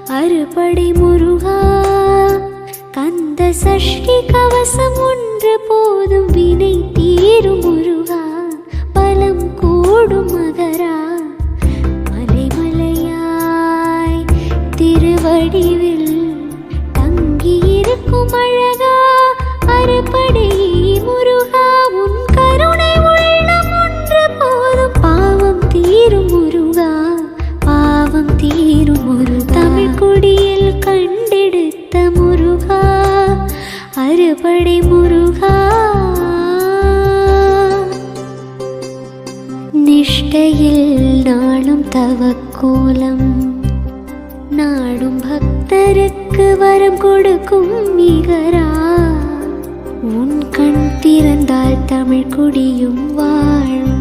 அறுபடை முருகா கந்த சஷ்டி கவசம் ஒன்று போதும் வினை தீரும் முருகா பலம் கூடும் மகரா மலைமலையாய் திருவடிவில் தங்கியிருக்கும் அழகா அறுபடை முருகா உன் கருணை உள்ளம் ஒன்று போதும் பாவம் தீரும் முருகா பாவம் தீரும் முருகா தமிழ் குடியில் கண்டெடுத்த முருகா அறுபடை முருகா நிஷ்டையில் நாளும் தவக்கோலம் நாடும் பக்தருக்கு வரம் கொடுக்கும் நிகரா உன் கண் திறந்தால் தமிழ் குடியும் வாழும்